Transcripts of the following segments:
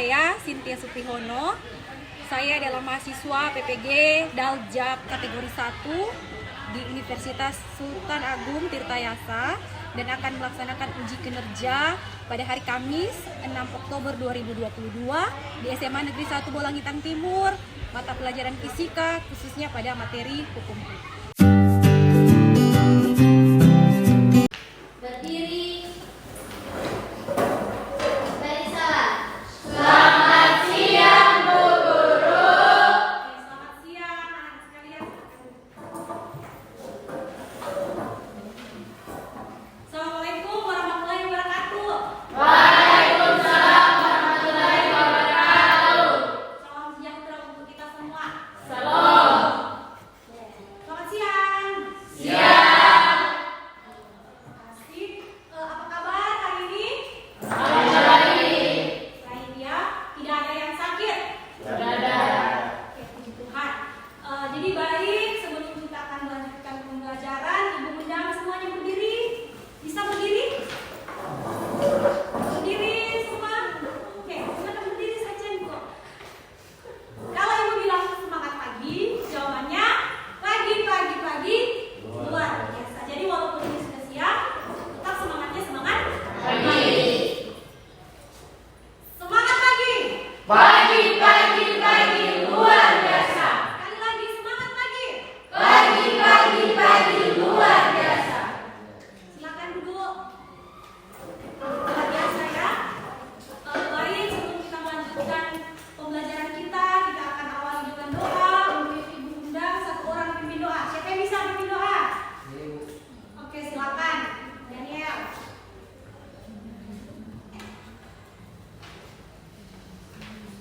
saya Cynthia Suprihono. Saya adalah mahasiswa PPG Daljab kategori 1 di Universitas Sultan Agung Tirtayasa dan akan melaksanakan uji kinerja pada hari Kamis 6 Oktober 2022 di SMA Negeri 1 Bolangitang Timur, mata pelajaran fisika khususnya pada materi hukum. Berdiri. Baiklah. Selamat siang, Bu Guru. Selamat siang anak sekalian. Assalamualaikum warahmatullahi wabarakatuh. Waalaikumsalam warahmatullahi wabarakatuh. Salam sejahtera untuk kita semua. Salam. Selamat siang. Siang. Asik. Apa kabar hari ini? Baik. Baik ya. Tidak ada yang sakit. Berada. Oke, puji Tuhan. Jadi baik, sebelum kita akan melanjutkan pembelajaran, Ibu undang semuanya berdiri. Bisa berdiri? Berdiri semua? Oke, semuanya berdiri saja kok. Kalau Ibu bilang semangat pagi, jawabannya pagi. Luar biasa. Jadi walaupun ini sudah siang, tetap semangatnya semangat Pagi. Semangat pagi. Pagi luar biasa. Sekali lagi semangat pagi. Pagi luar biasa. Silakan duduk. Luar biasa ya. Baik, sebelum kita melanjutkan pembelajaran kita akan awali dengan doa. Untuk Ibu undang satu orang pimpin doa. Siapa yang bisa pimpin doa? Oke, silakan. Daniel.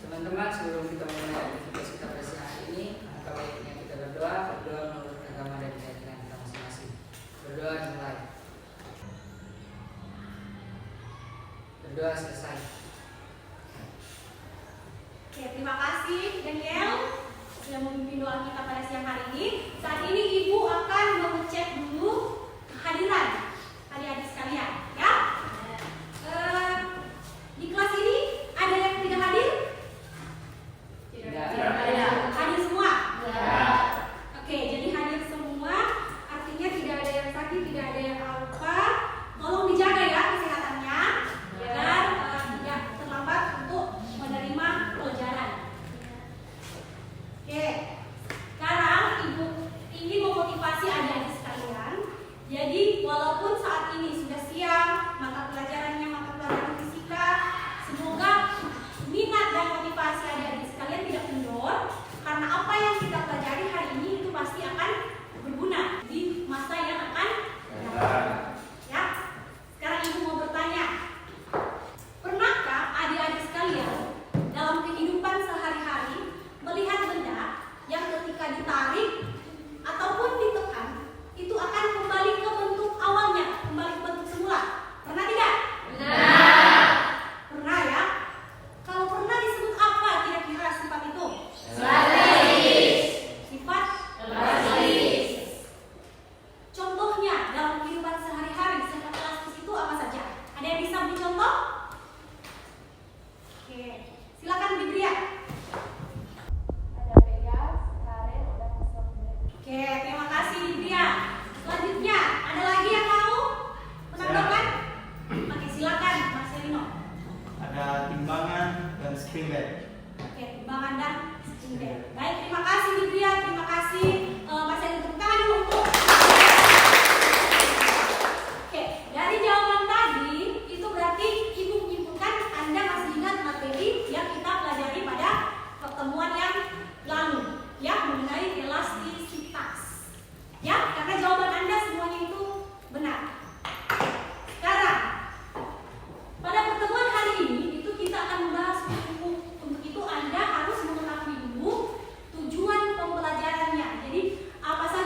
Teman-teman, sebelum kita memulai aktivitas kita pada siang hari ini, alangkah baiknya kita berdoa menurut agama dan keyakinan kita masing-masing. Berdoa dimulai. Berdoa selesai. Oke, terima kasih Daniel sudah memimpin doa kita pada siang hari ini. Saat ini Ibu akan mengecek dulu kehadiran adik-adik sekalian, ya. Di kelas ini ada yang tidak hadir? Hadir semua? Oke, jadi hadir semua artinya tidak ada yang sakit, tidak ada yang lupa. Tolong dijaga ya kesehatannya agar tidak terlambat untuk menerima pelajaran. Oke, sekarang Ibu ingin memotivasi adik-adik sekalian. Jadi walaupun saat ini sudah siang, mata pelajarannya mata pelajaran fisika, semoga minat dan motivasi adik-adik sekalian tidak kendor, karena apa yang kita pelajari hari ini itu pasti akan berguna di masa yang akan datang. Ya, sekarang Ibu mau bertanya, pernahkah adik-adik sekalian dalam kehidupan sehari-hari melihat benda yang ketika ditarik ataupun ditekan itu akan kembali ke bentuk awalnya, kembali ke bentuk semula? Pernah tidak? Pernah ya? Kalau pernah disebut apa kira-kira sifat itu? Sifat contohnya dalam kehidupan sehari-hari sifat elastis itu apa saja? Ada yang bisa beri contoh? Oke, silakan Bibria. Ada pegas, karet, dan softball. Oke, terima kasih Bibria. Selanjutnya, ada lagi yang mau menambahkan? Oke, silakan Marcelino. Ada timbangan dan spring bed. Oke, timbangan dan spring bed. Baik, terima kasih Bibria, terima kasih Marcelino. Tepuk tangan dulu untuk. Oke, dari jawaban tadi itu berarti Ibu menyimpulkan Anda masih ingat materi yang kita pelajari pada pertemuan yang lalu, ya, mengenai elastisitas. Ya, karena jawaban Anda semuanya itu benar. Sekarang, pada pertemuan hari ini itu kita akan membahas buku. Untuk itu Anda harus mengetahui dulu tujuan pembelajarannya. Jadi apa saja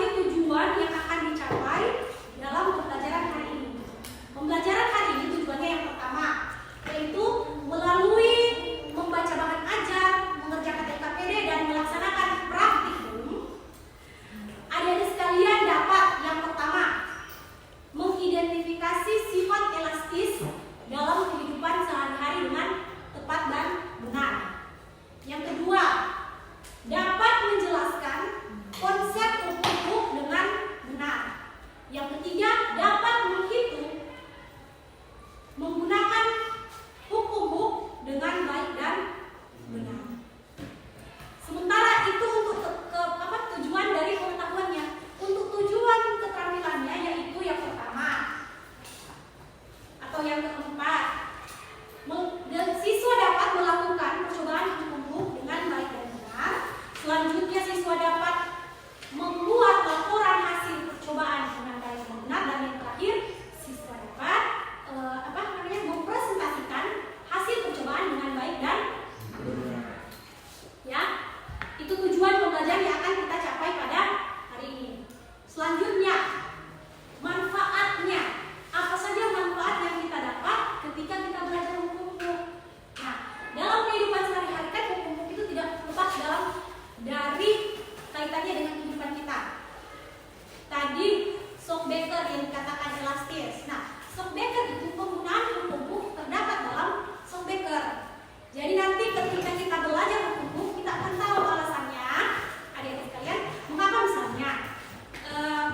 Benar. Sementara itu untuk tujuan dari pengetahuannya. Untuk tujuan keterampilannya yaitu yang pertama atau yang keempat, siswa dapat melakukan percobaan hitung dengan baik dan benar. Selanjutnya siswa dapat membuat laporan hasil percobaan dengan baik dan benar, dan yang terakhir siswa dapat mempresentasikan hasil percobaan dengan baik dan benar. Ya, itu tujuan pembelajaran yang akan kita capai pada hari ini. Selanjutnya, manfaatnya. Apa saja manfaat yang kita dapat ketika kita belajar hukum-hukum? Nah, dalam kehidupan sehari-hari kan hukum-hukum itu tidak lepas dari kaitannya dengan kehidupan kita. Tadi Shockbaker yang dikatakan elastis. Nah, Shockbaker itu penggunaan hukum-hukum terdapat dalam Shockbaker. Jadi nanti ketika kita belajar hukum-hukum, kita akan tahu alasannya. Adik-adik sekalian, mengapa misalnya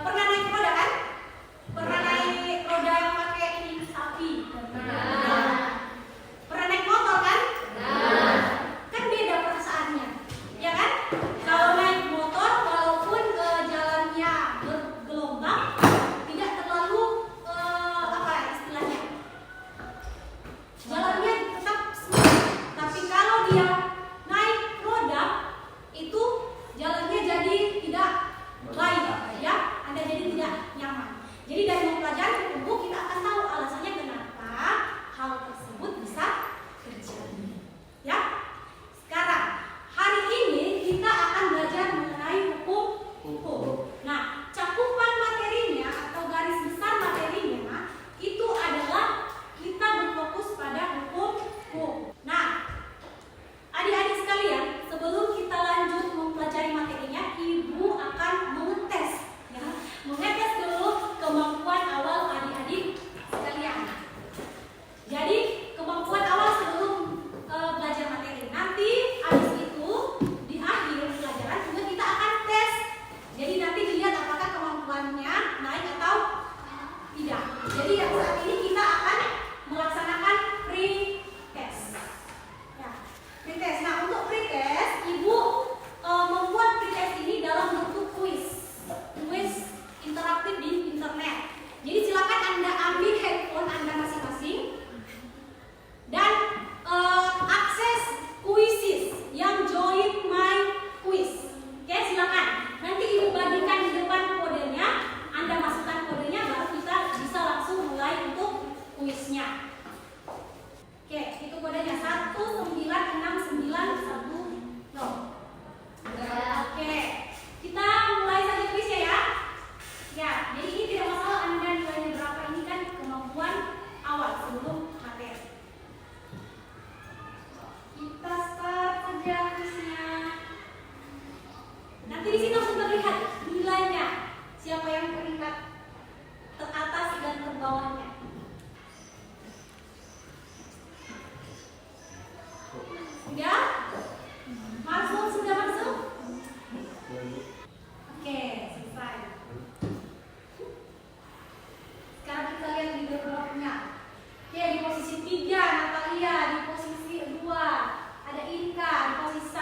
pernah naik roda kan? Pernah naik roda yang pakai ini sapi? Pernah naik motor kan? Kan beda perasaannya, ya kan? Kalau naik motor, walaupun jalannya bergelombang, tidak terlalu istilahnya, jalannya tetap smooth. Tapi kalau dia naik roda, itu jalannya jadi tidak baik, ya, Anda jadi tidak nyaman. Jadi dari mempelajari hukum kita akan tahu alasannya kenapa hal tersebut bisa terjadi. Ya, sekarang hari ini kita akan belajar mengenai hukum. Nah, cakupan materinya atau garis besar materinya itu adalah kita berfokus pada hukum. Nah, adik-adik sekalian, sebelum kita lanjut mempelajari materinya, Ibu akan mengetes dulu kemampuan awal adik-adik sekalian. Jadi kemampuan awal sebelum belajar materi. Nanti habis itu di akhir pelajaran juga kita akan tes. Jadi nanti dilihat apakah kemampuannya naik atau tidak. Jadi yang saat ini kita akan melaksanakan pre-test. Ya, pre-test. Nah, untuk pre-test, Ibu membuat pre-test ini dalam bentuk kuis interaktif di internet. Jadi silakan Anda ambil handphone Anda masing-masing dan akses Quizzes yang join my quiz. Oke, silakan. Nanti Ibu bagikan di depan kodenya, Anda masukkan kodenya, baru kita bisa langsung mulai untuk kuisnya. Oke, itu kodenya 1969110. Oke, kita mulai saja kuisnya ya. Ya, jadi ini tidak masalah Anda nilainya berapa, ini kan kemampuan awal sebelum materi. Kita start saja kuisnya. Nanti di sini langsung terlihat nilainya, siapa yang peringkat teratas dan terbawahnya. Sudah? Sudah masuk? Oke, selesai. Sekarang kita lihat leaderboardnya. Oke, di posisi 3 Natalia, di posisi 2 ada Inka, di posisi 1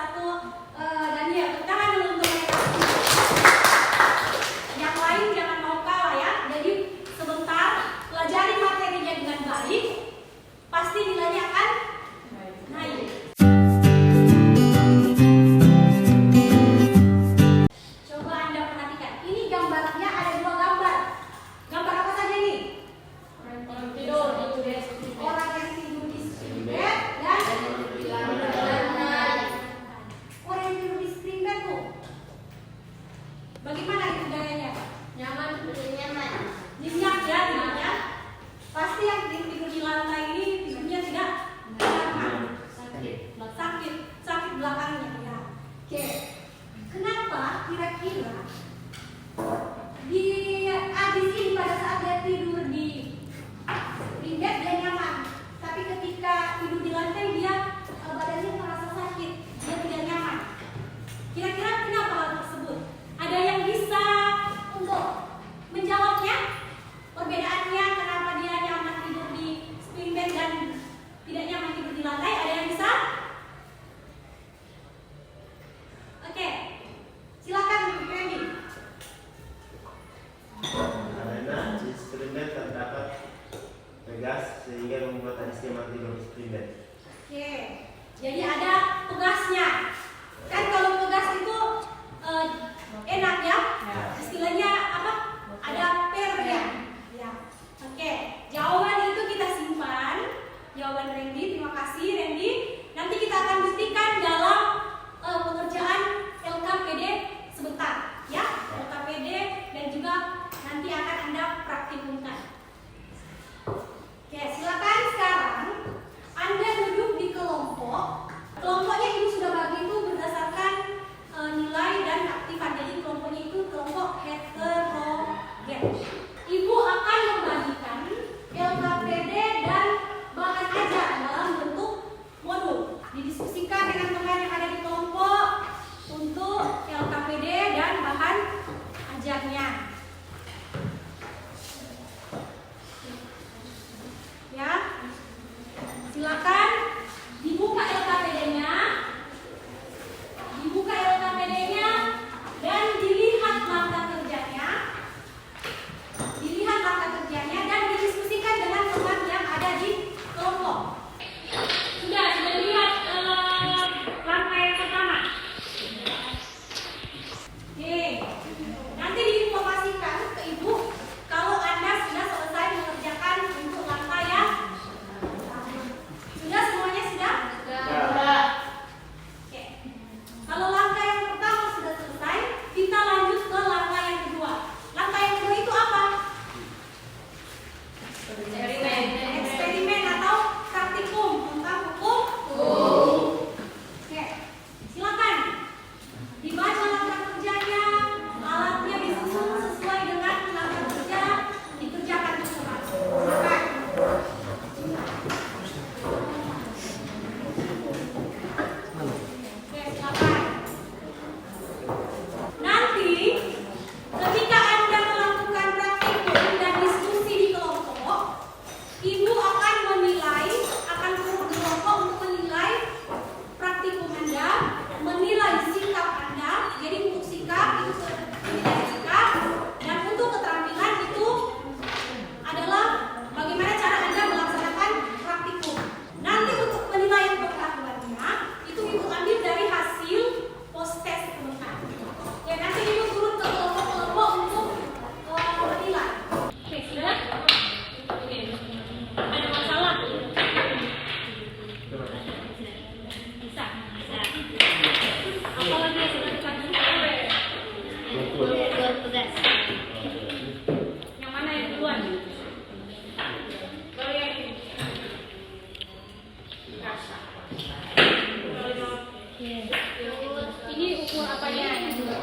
apanya?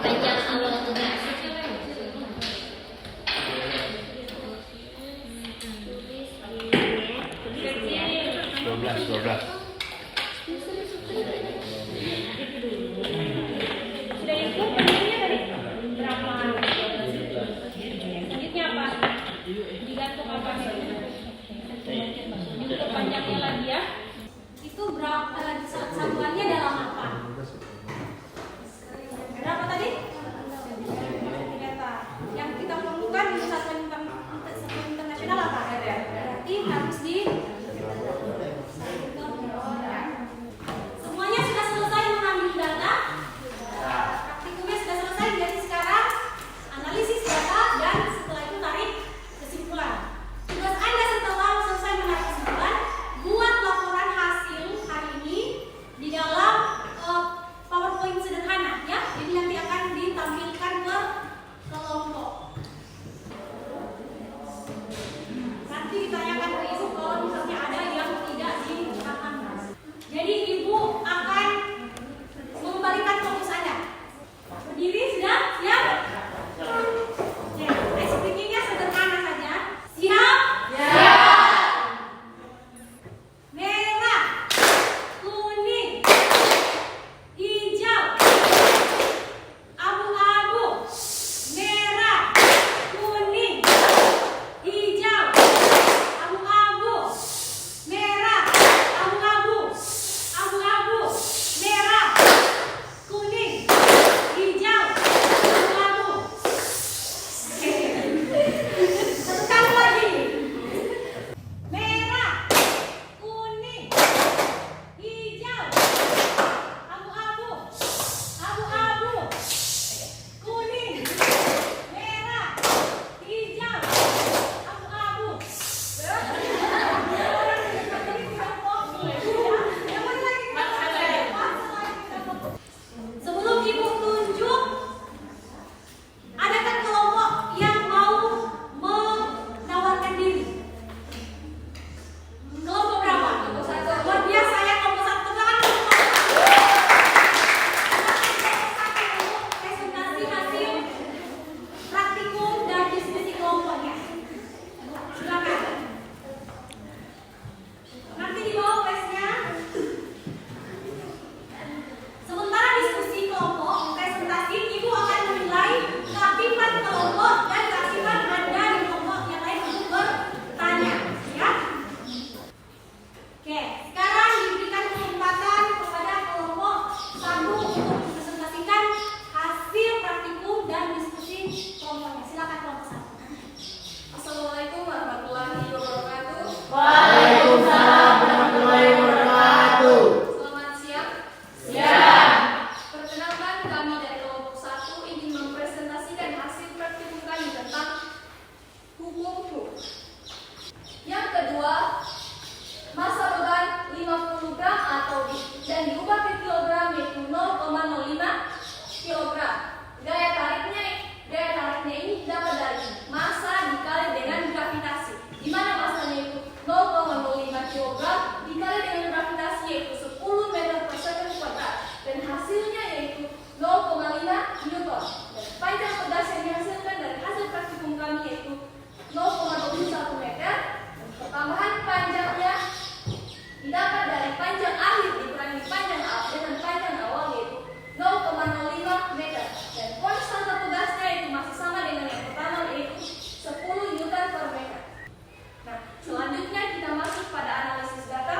Panjang awal tugas. 12. Sudah itu bentuknya tadi berapa? Selanjutnya apa? Digantung apa? Diukur panjangnya lagi ya. Itu berapa? Satuannya dalam apa? Berapa tadi? Data. Yang kita perlukan di satuan internasional apa? Berarti harus di semuanya sudah selesai mengambil data. Praktikumnya sudah selesai. Jadi sekarang analisis data dan setelah itu tarik kesimpulan. Tugas Anda setelah selesai menarik kesimpulan, buat laporan hasil hari ini di dalam PowerPoint sederhana ya. Jadi nanti akan ditampilkan ke kelompok. Nanti ditanyakan ke ibu kalau misalnya ada yang tidak dipahami. Jadi ibu akan mengembalikan fokus Anda. Berdiri sudah? Siap? Ya, speakingnya sederhana saja. Siap? Merah, kuning, hijau, abu-abu, merah, kuning, hijau, abu-abu, merah, abu-abu, abu-abu, merah, kuning, hijau, abu-abu. Satu kali lagi. Merah, kuning, hijau, abu-abu, abu-abu, kuning, merah, hijau, abu-abu. Sebelum ibu tunjuk, adakan kelompok yang mau menawarkan diri? Kelompok berapa? Luar biasa ya, kelompok 1. Presentasi hasil praktikum dan diskusi kelompoknya. Silakan. Nanti di bawah flashnya. Sementara diskusi kelompok presentasi, ibu akan menilai keaktifan kelompok dan keaktifan Anda di kelompok yang lain untuk bertanya, ya. Oke, sekarang diberikan kesempatan kepada kelompok 1 untuk mempresentasikan hasil praktikum dan diskusi kelompoknya. Silakan kelompok 1. Assalamualaikum warahmatullahi wabarakatuh. Waalaikumsalam warahmatullahi wabarakatuh. Selamat siang. Perkenalkan, kami dari kelompok 1 ingin mempresentasikan hasil praktikum kami tentang hukum truk. Yang kedua, massa beban 50 gram dan diubah ke kilogram yaitu 0,05 kilogram. Gaya tariknya ini dapat dari massa dikali dengan gravitasi, di mana massanya itu 0,05 kilogram dikali dengan gravitasi yaitu 10 meter per second kuadrat, dan hasilnya yaitu 0,5 newton. Dan panjang pegas yang dihasilkan dari hasil praktikum kami yaitu 0,21 meter. Dan pertambahan panjangnya didapat dari panjang akhir dikurangi panjang dengan panjang awal yaitu 0,05 meter. Dan konstanta tugasnya itu masih sama dengan yang pertama yaitu 10 newton per meter. Nah, selanjutnya kita masuk pada analisis data.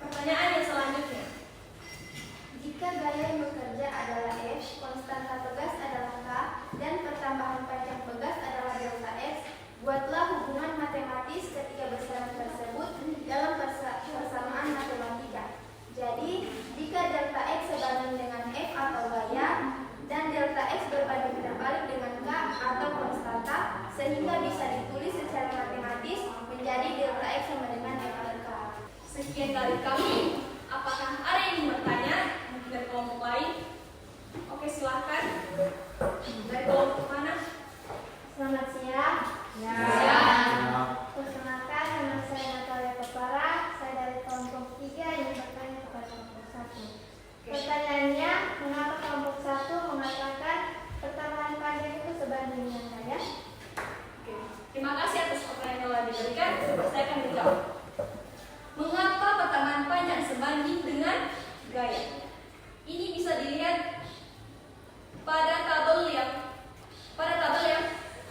Pertanyaan yang selanjutnya. Jika gaya yang bekerja adalah F, konstanta pegas adalah K, dan pertambahan panjang pegas adalah delta X, buatlah hubungan matematis ketiga besaran tersebut dalam persamaan matematika. Jadi, jika delta X sebanding dengan F atau gaya, dan delta X berbanding terbalik dengan K atau konstanta, sehingga bisa ditulis secara matematis menjadi delta X sama dengan F per K. Sekian dari kami. Apakah ada yang ingin bertanya dari kelompok lain? Oke, silahkan. Dari kelompok mana? Selamat siang. Siap. yang menjawab. Mengapa pertambahan panjang sebanding dengan gaya? Ini bisa dilihat pada tabel yang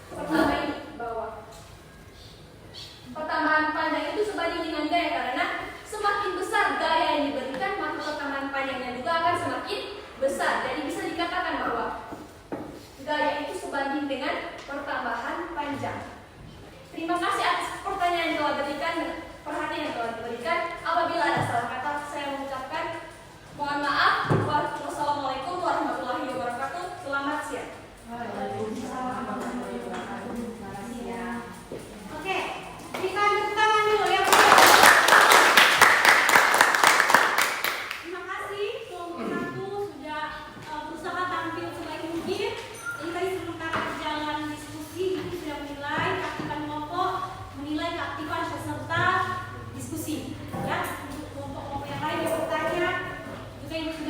pertama ini bawah. Pertambahan panjang itu sebanding dengan gaya karena semakin besar gaya yang diberikan maka pertambahan panjangnya juga akan semakin besar. Jadi bisa dikatakan bahwa gaya itu sebanding dengan pertambahan panjang. Terima kasih atas pertanyaan yang telah diberikan dan perhatian yang telah diberikan. Apabila ada salah kata saya mengucapkan mohon maaf. Wassalamualaikum warahmatullahi wabarakatuh. Selamat siang. Oke, berikan tepuk tangan dulu ya. Terima kasih kelompok 1 sudah berusaha tampil sebaik mungkin. Ini tadi sementara berjalan diskusi, itu sudah menilai keaktifan kelompok, menilai keaktifan peserta diskusi. Ya, untuk kelompok-kelompok yang lain yang bertanya juga ini sudah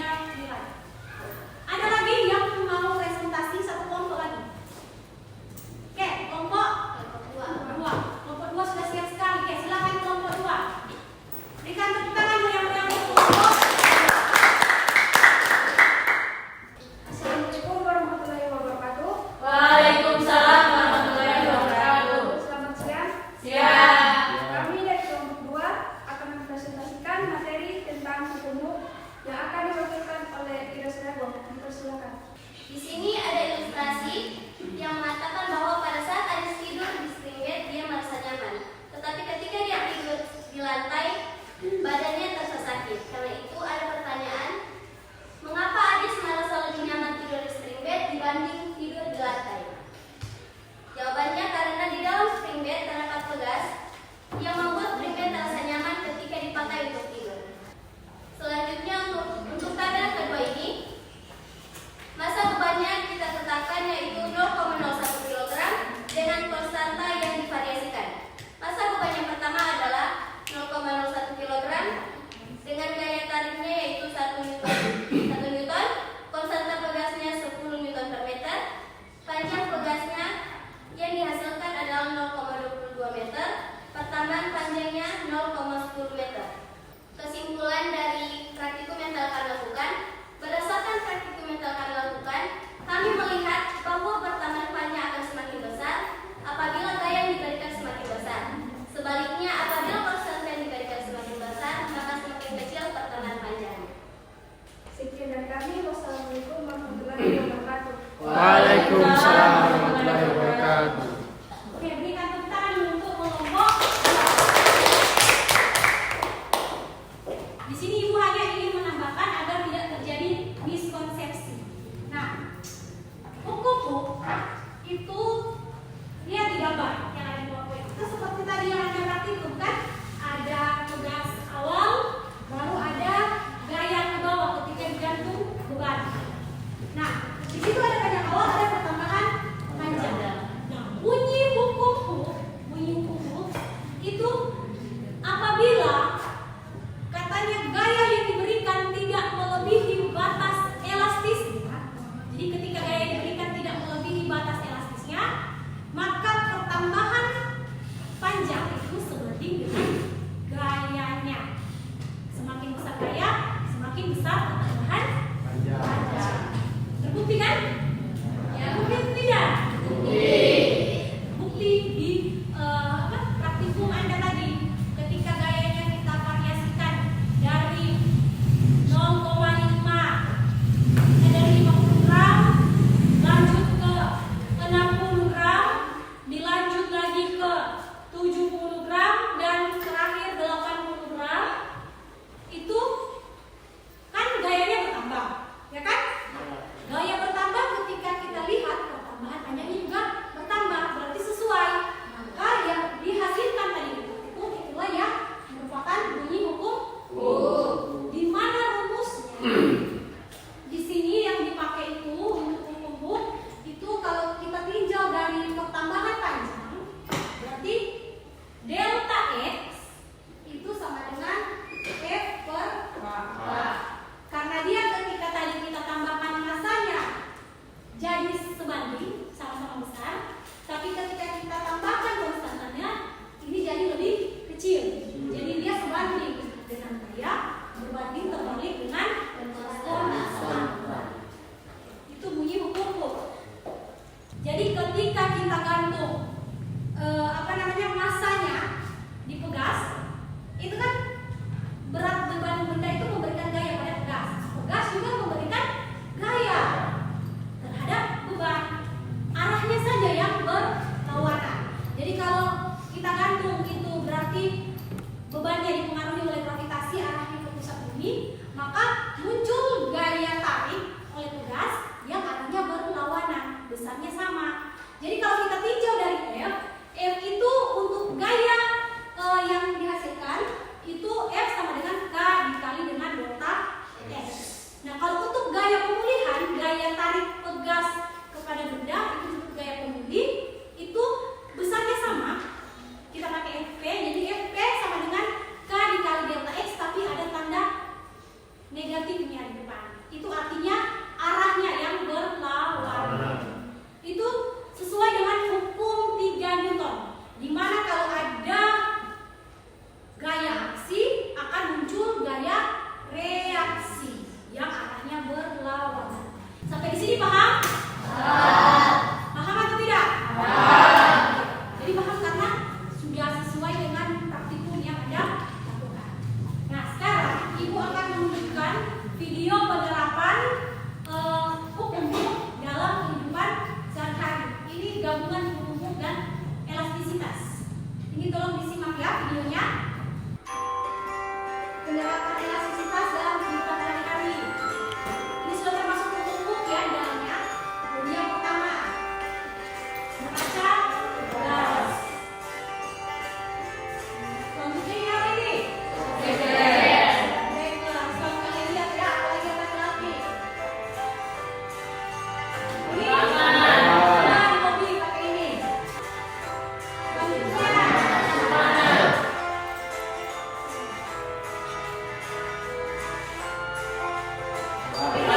Terakhir,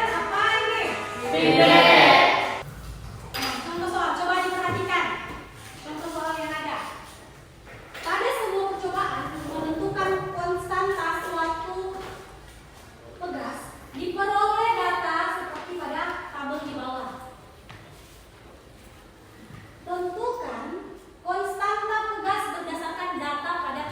apa ini? Contoh soal, coba diperhatikan. Contoh soal yang ada. Pada sebuah percobaan menentukan konstanta suatu pegas, diperoleh data seperti pada tabel di bawah. Tentukan konstanta pegas berdasarkan data pada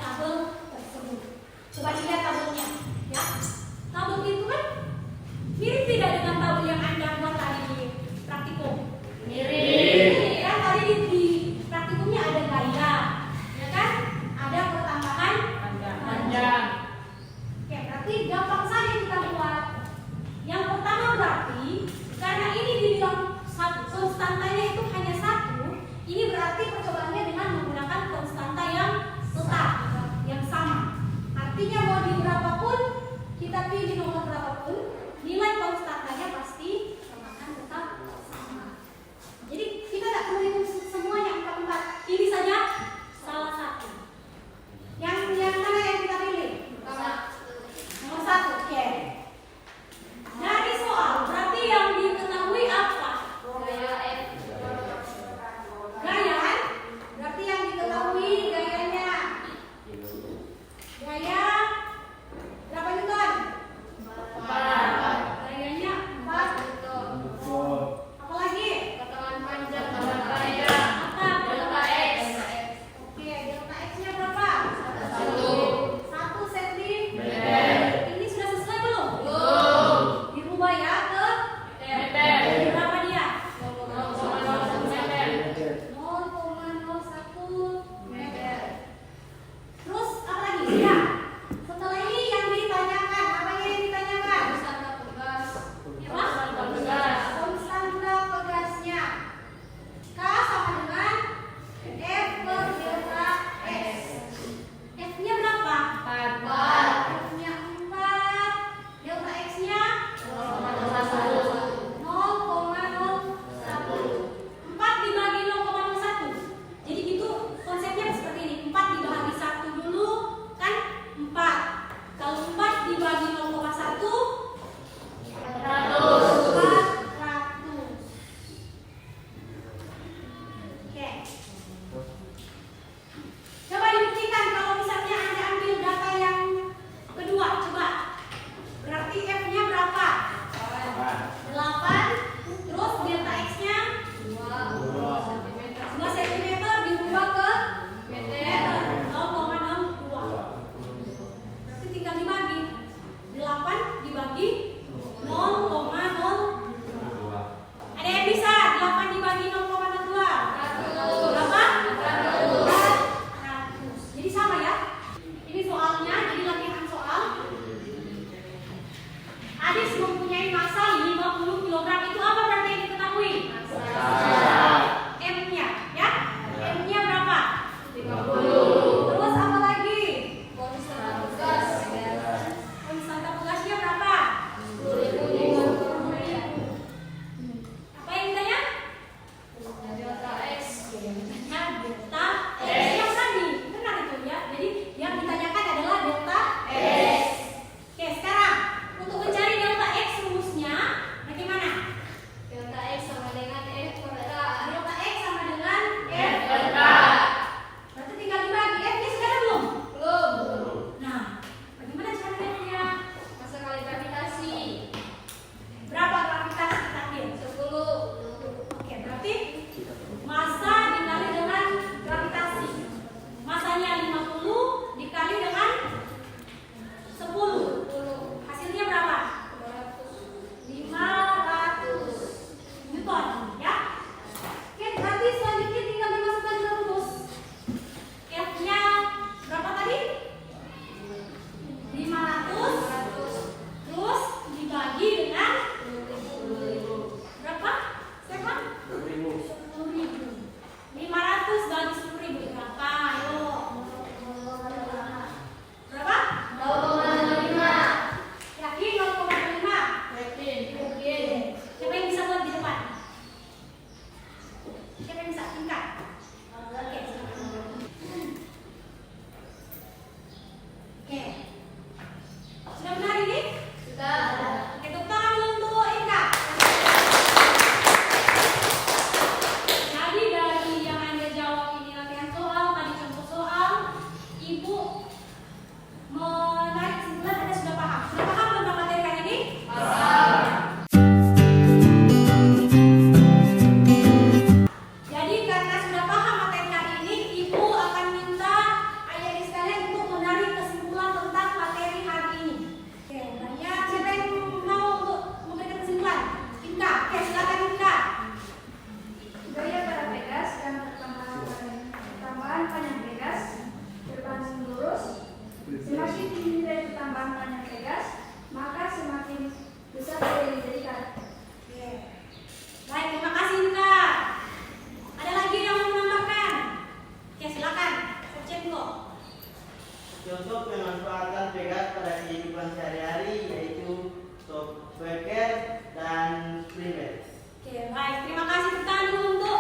contoh pemanfaatan Pegas pada kehidupan sehari-hari yaitu software dan Scribbler. Oke, baik. Terima kasih tekan dulu untuk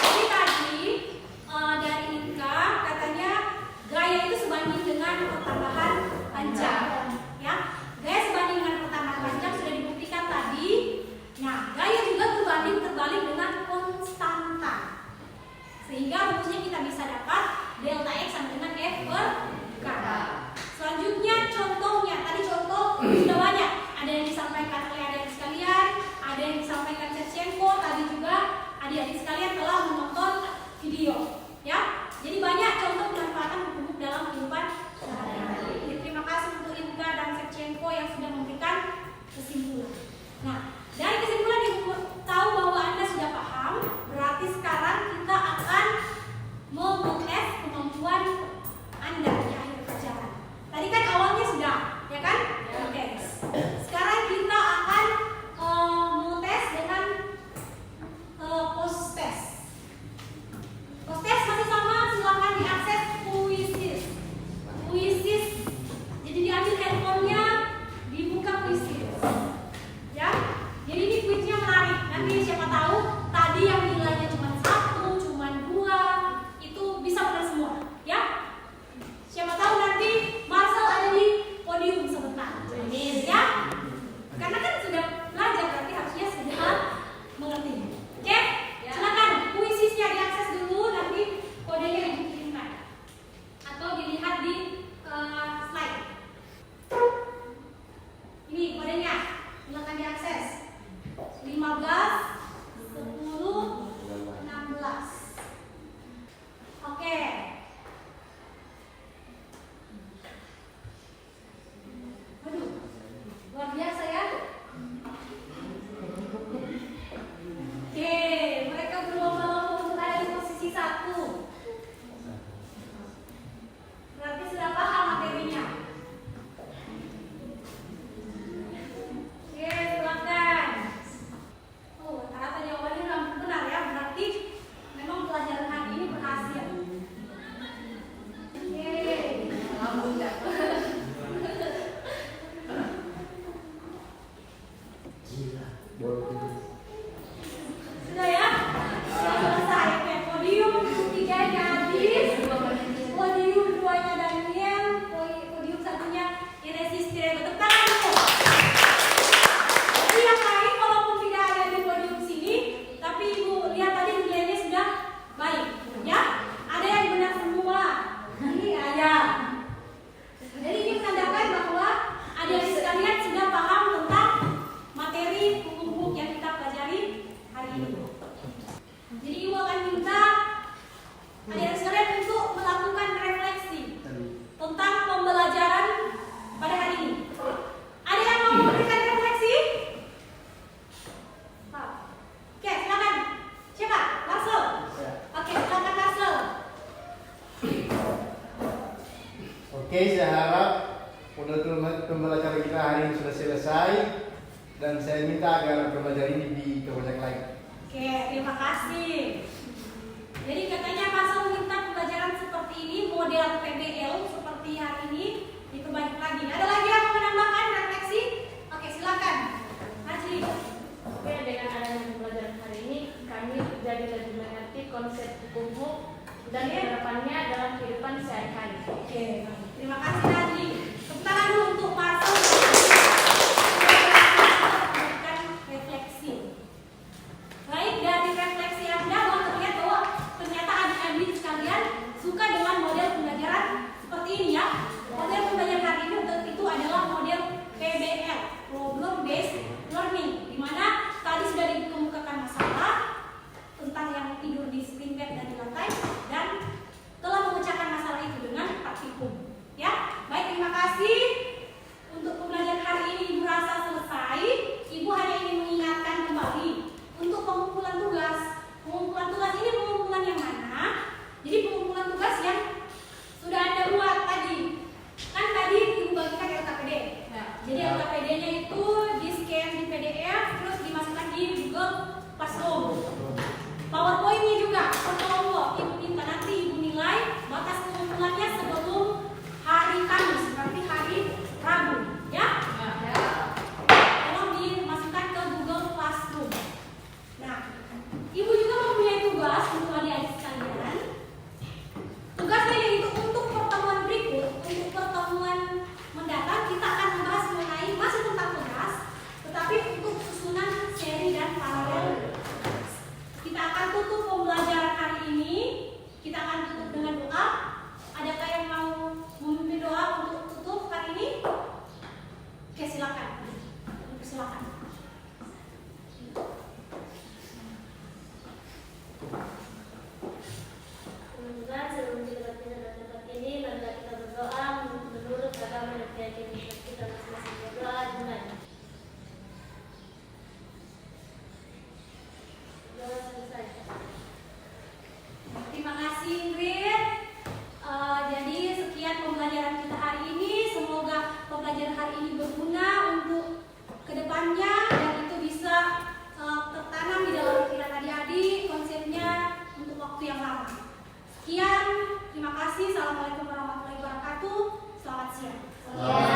jadi tadi dari Inka katanya gaya itu sebanding dengan pertambahan panjang. Ya, gaya sebanding dengan pertambahan panjang sudah dibuktikan tadi. Nah, gaya juga terbalik dengan konstanta. Sehingga rumusnya kita bisa dapat delta X sama dengan F per K. Selanjutnya contohnya, tadi contoh sudah banyak. Ada yang disampaikan oleh adik-adik sekalian, ada yang disampaikan Shevchenko, tadi juga adik-adik sekalian telah menonton video. Ya, jadi banyak contoh pemanfaatan hukum dalam kehidupan sehari-hari. Jadi terima kasih untuk Inka dan Shevchenko yang sudah memberikan kesimpulan. Nah, dari kesimpulan Ibu tahu bahwa Anda sudah paham, berarti sekarang kita akan mengetes kemampuan Anda di akhir pelajaran. Tadi kan awalnya sudah, ya kan? Oke. Sekarang kita akan mengetes dengan post test. Post test masih sama, silakan diakses Quizzes. Quizzes. Jadi diambil handphonenya, dibuka Quizzes. Ya. Jadi ini kuisnya menarik. Nanti siapa tahu tadi yang nilainya cuma 1, cuma 2, itu bisa benar semua, ya. Siapa tahu nanti Marcel ada di podium sebentar. Ya. Karena kan sudah belajar berarti harusnya sudah mengerti. Oke? Silakan kuisisnya diakses dulu, nanti kodenya Ibu kirimkan. Atau dilihat di slide. Ini kodenya. Silakan diakses. 15, 10, 16. Oke. Aduh, luar biasa ya. Oke, mereka berlomba-lomba untuk ada di posisi 1. Berarti sudah paham materinya. Oke, silakan. Oh, rata-rata jawabannya benar ya. Berarti memang pelajaran hari ini berhasil. Oke. Sudah ya? Sudah selesai. Oke, podium 3-nya habis. Podium 2-nya Daniel. Podium 1-nya Iresistiredo. Tepuk tangan dulu. Jadi yang lain walaupun tidak ada di podium sini, tapi Ibu lihat tadi nilainya sudah baik, ya. Ada yang benar semua. Ini ada. Jadi ini menandakan bahwa adik-adik sekalian sudah paham tentang materi hukum yang kita pelajari hari ini. Jadi Ibu akan minta adik-adik sekalian untuk melakukan refleksi tentang pembelajaran pada hari ini. Ada yang mau memberikan refleksi? Oke, silakan. Siapa? Marcel. Oke, silakan Marcel. Oke, saya harap pembelajaran kita hari ini sudah selesai dan saya minta agar pembelajaran ini diperbanyak lagi. Oke, terima kasih. Jadi katanya Marcel meminta pembelajaran seperti ini, model PBL seperti hari ini diperbanyak lagi. Ada lagi yang mau menambahkan refleksi? Oke, silakan. Najli. Oke, dengan adanya pembelajaran hari ini, kami jadi lebih mengerti konsep hukum dan penerapannya dalam kehidupan sehari-hari. Oke, terima kasih Najli. Tepuk tangan dulu untuk Marcel. Memberikan refleksi. Baik, dari refleksi Anda terlihat bahwa ternyata adik-adik sekalian suka dengan model pembelajaran seperti ini ya. Model pembelajaran hari ini itu adalah model PBL, Problem Based Learning, di mana tadi sudah dikemukakan masalah tentang yang tidur di spring bed dan di lantai dan telah memecahkan masalah itu dengan praktikum. Ya, baik, terima kasih. keyakinan kita masing-masing. Berdoa dimulai. Berdoa selesai. Terima kasih Ingrid. Jadi sekian pembelajaran kita hari ini. Semoga pembelajaran hari ini berguna untuk kedepannya dan itu bisa tertanam di dalam pikiran adik-adik konsepnya untuk waktu yang lama. Sekian, terima kasih. Assalamualaikum warahmatullahi wabarakatuh. Selamat siang.